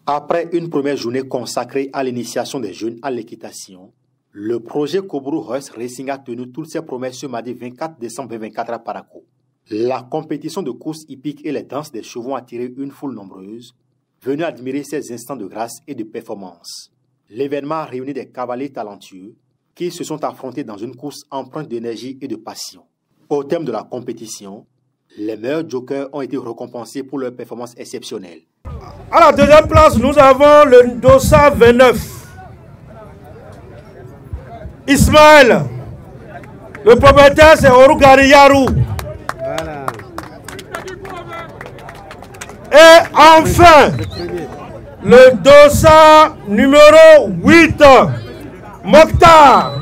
Après une première journée consacrée à l'initiation des jeunes à l'équitation, le projet Koburu Horse Racing a tenu toutes ses promesses ce mardi 24 décembre 2024 à Parakou. La compétition de course hippique et les danses des chevaux ont attiré une foule nombreuse, venue admirer ces instants de grâce et de performance. L'événement a réuni des cavaliers talentueux qui se sont affrontés dans une course empreinte d'énergie et de passion. Au thème de la compétition, les meilleurs jokers ont été récompensés pour leur performance exceptionnelle. À la deuxième place, nous avons le Ndossa 29. Ismaël. Le propriétaire, c'est Orugari Yarou. Voilà. Et enfin, le Ndossa numéro 8, Mokhtar.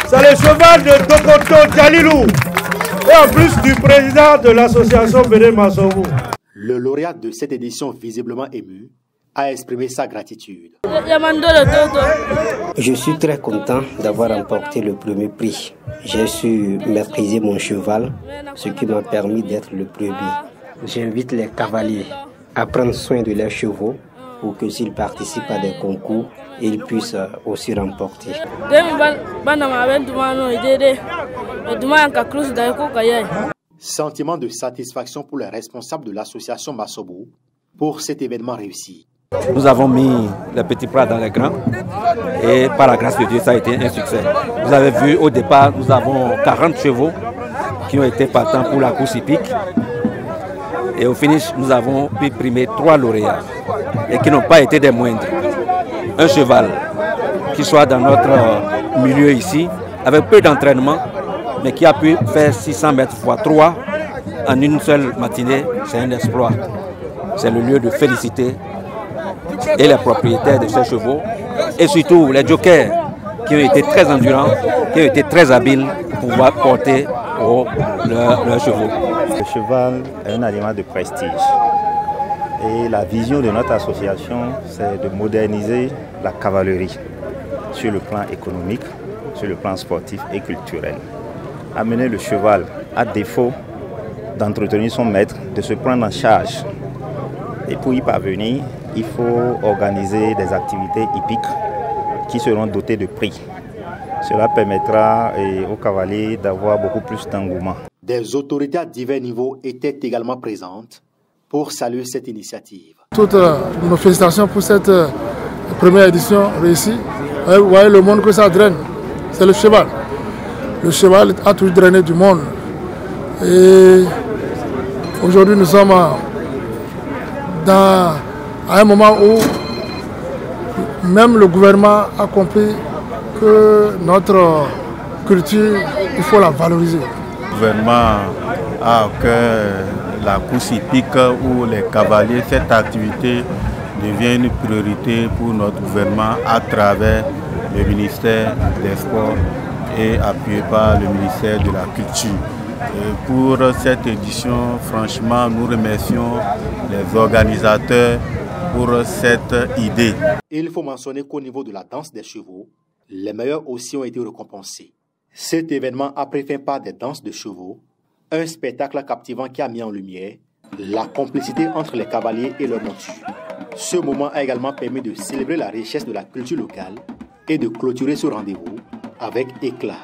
C'est le cheval de Dokoto Djalilou. Et en plus du président de l'association Béné Massogo. Le lauréat de cette édition, visiblement ému, a exprimé sa gratitude. Je suis très content d'avoir remporté le premier prix. J'ai su maîtriser mon cheval, ce qui m'a permis d'être le premier. J'invite les cavaliers à prendre soin de leurs chevaux pour que s'ils participent à des concours, ils puissent aussi remporter. Sentiment de satisfaction pour les responsables de l'association Massobo pour cet événement réussi. Nous avons mis les petits plats dans les grands et par la grâce de Dieu, ça a été un succès. Vous avez vu, au départ, nous avons 40 chevaux qui ont été partants pour la course hippique. Et au finish, nous avons pu primer 3 lauréats et qui n'ont pas été des moindres. Un cheval qui soit dans notre milieu ici, avec peu d'entraînement, mais qui a pu faire 600 mètres x 3 en une seule matinée, c'est un exploit. C'est le lieu de féliciter et les propriétaires de ces chevaux, et surtout les jokers qui ont été très endurants, qui ont été très habiles pour pouvoir porter leurs chevaux. Le cheval est un animal de prestige. Et la vision de notre association, c'est de moderniser la cavalerie sur le plan économique, sur le plan sportif et culturel. Amener le cheval, à défaut d'entretenir son maître, de se prendre en charge. Et pour y parvenir, il faut organiser des activités hippiques qui seront dotées de prix. Cela permettra aux cavaliers d'avoir beaucoup plus d'engouement. Des autorités à divers niveaux étaient également présentes pour saluer cette initiative. Toutes nos félicitations pour cette première édition réussie. Vous voyez le monde que ça draine, c'est le cheval. Le cheval a toujours drainé du monde. Et aujourd'hui, nous sommes à un moment où même le gouvernement a compris que notre culture, il faut la valoriser. Le gouvernement a que la course hippique ou les cavaliers, cette activité devient une priorité pour notre gouvernement à travers le ministère des Sports et appuyé par le ministère de la Culture. Et pour cette édition, franchement, nous remercions les organisateurs pour cette idée. Il faut mentionner qu'au niveau de la danse des chevaux, les meilleurs aussi ont été récompensés. Cet événement a pris fin par des danses de chevaux, un spectacle captivant qui a mis en lumière la complicité entre les cavaliers et leurs montures. Ce moment a également permis de célébrer la richesse de la culture locale et de clôturer ce rendez-vous avec éclat.